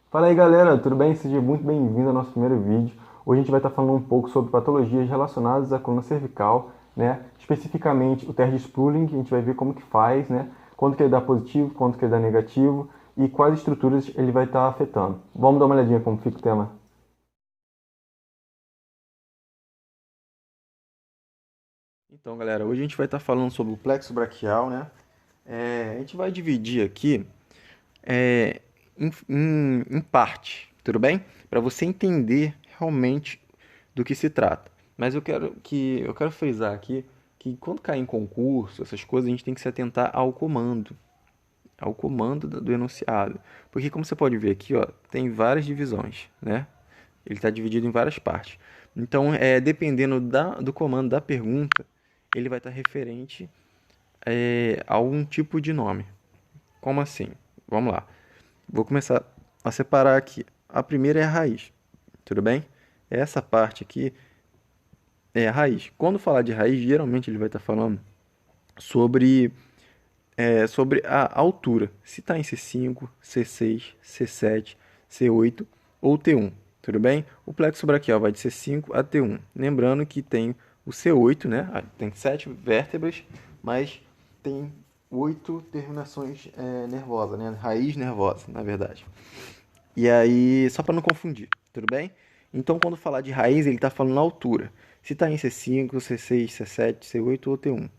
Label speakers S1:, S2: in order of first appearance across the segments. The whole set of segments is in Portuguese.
S1: Fala aí galera, tudo bem? Seja muito bem-vindo ao nosso primeiro vídeo. Hoje a gente vai estar falando um pouco sobre patologias relacionadas à coluna cervical, né? Especificamente o teste de Spruiling, que a gente vai ver como que faz, né? Quando que ele dá positivo, quando que ele dá negativo e quais estruturas ele vai estar afetando. Vamos dar uma olhadinha como fica o tema. Então, galera, hoje a gente vai estar falando sobre o plexo braquial, né? A gente vai dividir aqui em parte, tudo bem? Para você entender realmente do que se trata. Mas eu quero frisar aqui que quando cair em concurso, essas coisas, a gente tem que se atentar ao comando do enunciado. Porque como você pode ver aqui, ó, tem várias divisões, né? Ele está dividido em várias partes. Então, dependendo do comando da pergunta, ele vai estar referente a algum tipo de nome. Como assim? Vamos lá. Vou começar a separar aqui. A primeira é a raiz, tudo bem? Essa parte aqui é a raiz. Quando falar de raiz, geralmente ele vai estar falando sobre, sobre a altura. Se está em C5, C6, C7, C8 ou T1, tudo bem? O plexo braquial vai de C5 a T1. Lembrando que tem o C8, né? Tem 7 vértebras, mas tem 8 terminações nervosas, né? Raiz nervosa, na verdade. E aí, só para não confundir, tudo bem? Então, quando falar de raiz, ele está falando na altura. Se está em C5, C6, C7, C8 ou T1,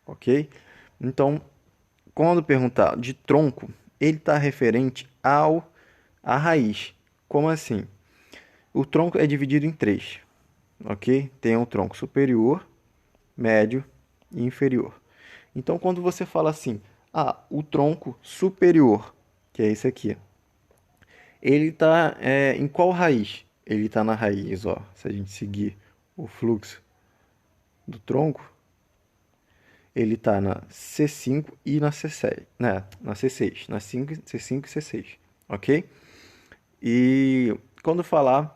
S1: ok? Então, quando perguntar de tronco, ele está referente à raiz. Como assim? O tronco é dividido em três, ok? Tem o tronco superior, médio e inferior. Então, quando você fala assim, o tronco superior, que é esse aqui, ele está em qual raiz? Ele está na raiz, ó. Se a gente seguir o fluxo do tronco, ele está na C5 e na C7, né? Na C6, na C5 e C6, ok? E quando falar,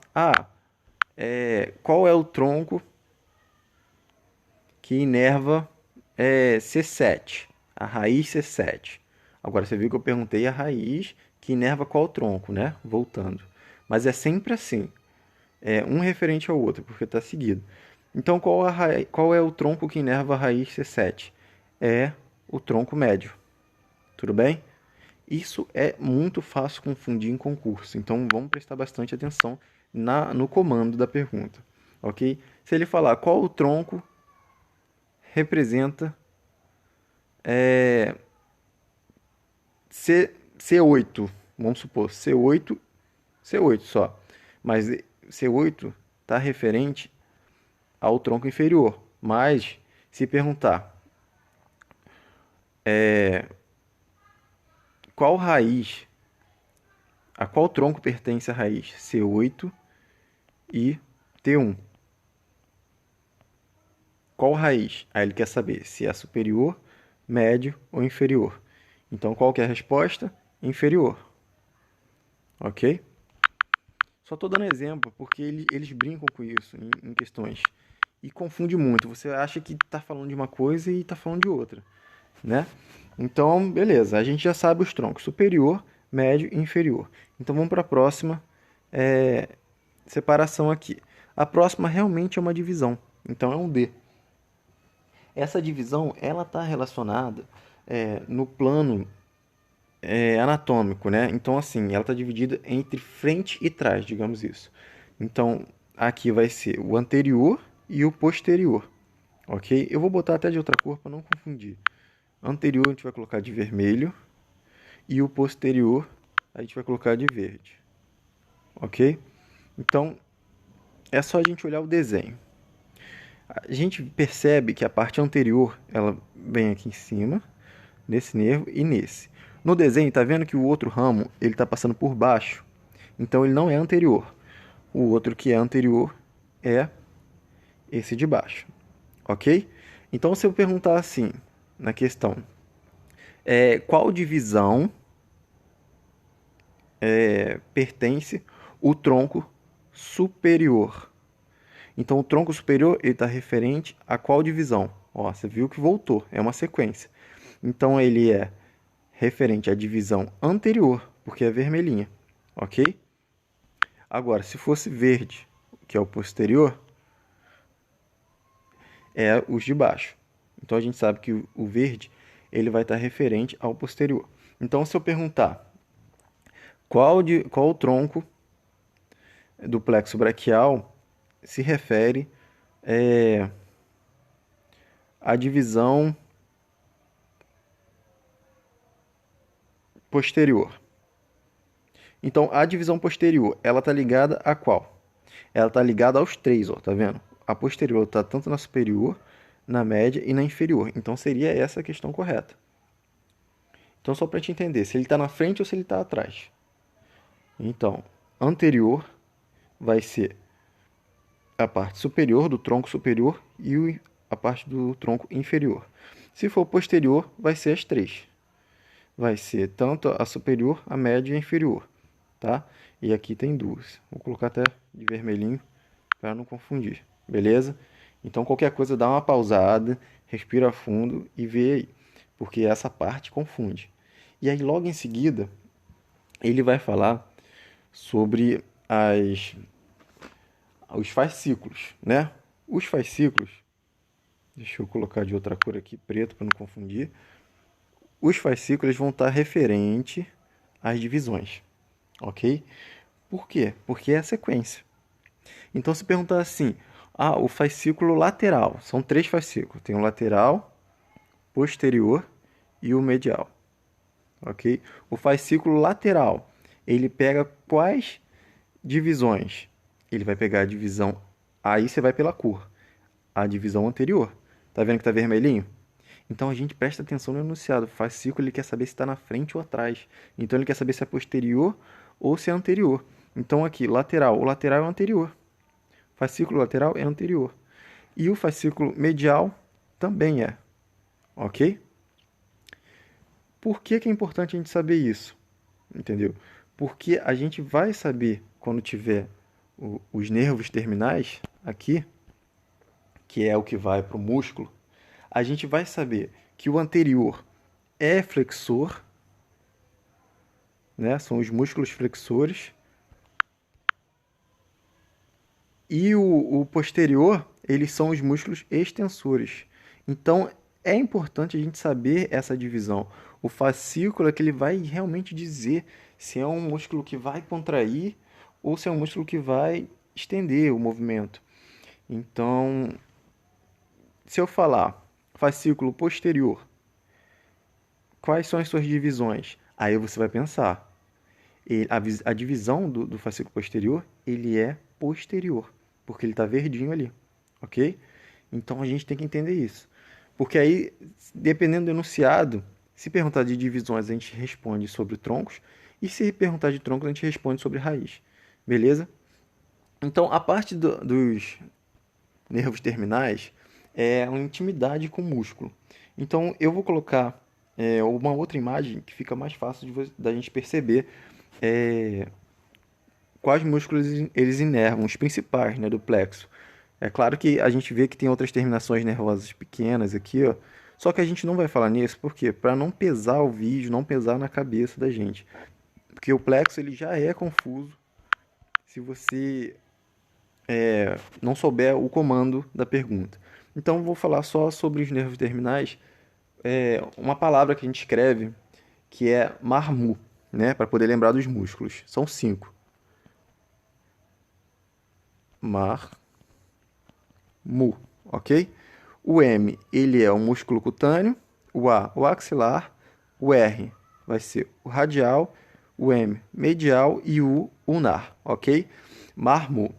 S1: qual é o tronco que inerva C7? A raiz C7. Agora você viu que eu perguntei a raiz que inerva qual tronco, né? Voltando. Mas é sempre assim. Um referente ao outro, porque está seguido. Então, qual é o tronco que inerva a raiz C7? É o tronco médio. Tudo bem? Isso é muito fácil confundir em concurso, então vamos prestar bastante atenção no comando da pergunta. Ok? Se ele falar qual o tronco representa C8, vamos supor, C8 só, mas C8 está referente ao tronco inferior. Mas, se perguntar qual raiz, a qual tronco pertence a raiz C8 e T1? Qual raiz? Aí ele quer saber se é superior, médio ou inferior. Então, qual que é a resposta? Inferior. Ok? Só estou dando exemplo porque eles brincam com isso em questões. E confunde muito. Você acha que está falando de uma coisa e está falando de outra, né? Então, beleza. A gente já sabe os troncos superior, médio e inferior. Então, vamos para a próxima separação aqui. A próxima realmente é uma divisão. Então, é um D. Essa divisão ela está relacionada no plano anatômico, né? Então, assim, ela está dividida entre frente e trás, digamos isso. Então, aqui vai ser o anterior e o posterior, ok? Eu vou botar até de outra cor para não confundir. Anterior a gente vai colocar de vermelho e o posterior a gente vai colocar de verde, ok? Então, é só a gente olhar o desenho. A gente percebe que a parte anterior ela vem aqui em cima, nesse nervo e nesse. No desenho, está vendo que o outro ramo ele está passando por baixo, então ele não é anterior. O outro que é anterior é esse de baixo, ok? Então, se eu perguntar assim na questão, qual divisão pertence o tronco superior? Então, o tronco superior está referente a qual divisão? Ó, você viu que voltou, é uma sequência. Então, ele é referente à divisão anterior, porque é vermelhinha. ok? Agora, se fosse verde, que é o posterior, é os de baixo. Então a gente sabe que o verde ele vai estar referente ao posterior. Então, se eu perguntar qual o tronco do plexo braquial se refere à divisão posterior. Então, a divisão posterior, ela está ligada a qual? Ela está ligada aos três, ó, tá vendo? A posterior está tanto na superior, na média e na inferior. Então, seria essa a questão correta. Então, só para te entender, se ele está na frente ou se ele está atrás. Então, anterior vai ser a parte superior do tronco superior e a parte do tronco inferior. Se for posterior, vai ser as três. Vai ser tanto a superior, a média e a inferior, tá? E aqui tem duas. Vou colocar até de vermelhinho para não confundir, beleza? Então qualquer coisa dá uma pausada, respira fundo e vê aí, porque essa parte confunde. E aí logo em seguida ele vai falar sobre os fascículos, né? Os fascículos, deixa eu colocar de outra cor aqui, preto para não confundir. Os fascículos vão estar referente às divisões, ok? Por quê? Porque é a sequência. Então, se perguntar assim, o fascículo lateral, são três fascículos, tem o lateral, posterior e o medial, ok? O fascículo lateral, ele pega quais divisões? Ele vai pegar a divisão, aí você vai pela cor, a divisão anterior. Tá vendo que tá vermelhinho? Então a gente presta atenção no enunciado. O fascículo ele quer saber se está na frente ou atrás. Então ele quer saber se é posterior ou se é anterior. Então aqui, lateral. O lateral é o anterior. Fascículo lateral é anterior. E o fascículo medial também é. Ok? Por que que é importante a gente saber isso? Entendeu? Porque a gente vai saber quando tiver os nervos terminais aqui, que é o que vai para o músculo, a gente vai saber que o anterior é flexor, né? São os músculos flexores, e o posterior, eles são os músculos extensores. Então, é importante a gente saber essa divisão. O fascículo é que ele vai realmente dizer se é um músculo que vai contrair ou se é um músculo que vai estender o movimento. Então, se eu falar fascículo posterior, quais são as suas divisões? Aí você vai pensar. A divisão do fascículo posterior, ele é posterior, porque ele está verdinho ali, ok? Então a gente tem que entender isso. Porque aí, dependendo do enunciado, se perguntar de divisões, a gente responde sobre troncos, e se perguntar de troncos, a gente responde sobre raiz, beleza? Então, a parte dos nervos terminais é uma intimidade com o músculo. Então, eu vou colocar uma outra imagem que fica mais fácil da gente perceber é, quais músculos eles inervam, os principais, né, do plexo. É claro que a gente vê que tem outras terminações nervosas pequenas aqui, ó. Só que a gente não vai falar nisso, por quê? Para não pesar o vídeo, não pesar na cabeça da gente. Porque o plexo ele já é confuso se você não souber o comando da pergunta. Então vou falar só sobre os nervos terminais. Uma palavra que a gente escreve que é marmu, né? Para poder lembrar dos músculos. São cinco. Mar, mu, ok? O M, ele é o músculo cutâneo, o A, o axilar, o R vai ser o radial, o M, medial e o ulnar, ok? Marmu,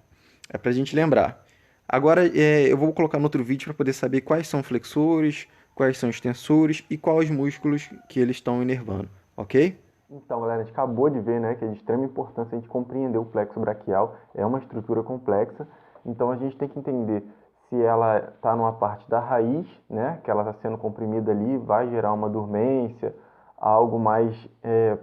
S1: é para a gente lembrar. Agora eu vou colocar no outro vídeo para poder saber quais são flexores, quais são extensores e quais músculos que eles estão inervando, ok? Então, galera, a gente acabou de ver, né, que é de extrema importância a gente compreender o plexo braquial, é uma estrutura complexa, então a gente tem que entender se ela está numa parte da raiz, né, que ela está sendo comprimida ali, vai gerar uma dormência, algo mais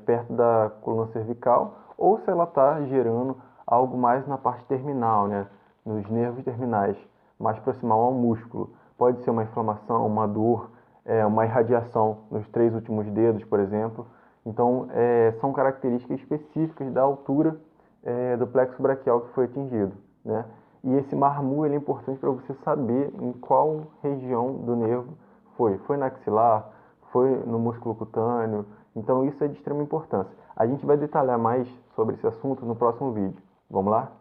S1: perto da coluna cervical, ou se ela está gerando algo mais na parte terminal, né, nos nervos terminais, mais proximal ao músculo. Pode ser uma inflamação, uma dor, uma irradiação nos três últimos dedos, por exemplo. Então, são características específicas da altura do plexo braquial que foi atingido, né? E esse marmul ele é importante para você saber em qual região do nervo foi. Foi na axilar, foi no músculo cutâneo. Então, isso é de extrema importância. A gente vai detalhar mais sobre esse assunto no próximo vídeo. Vamos lá?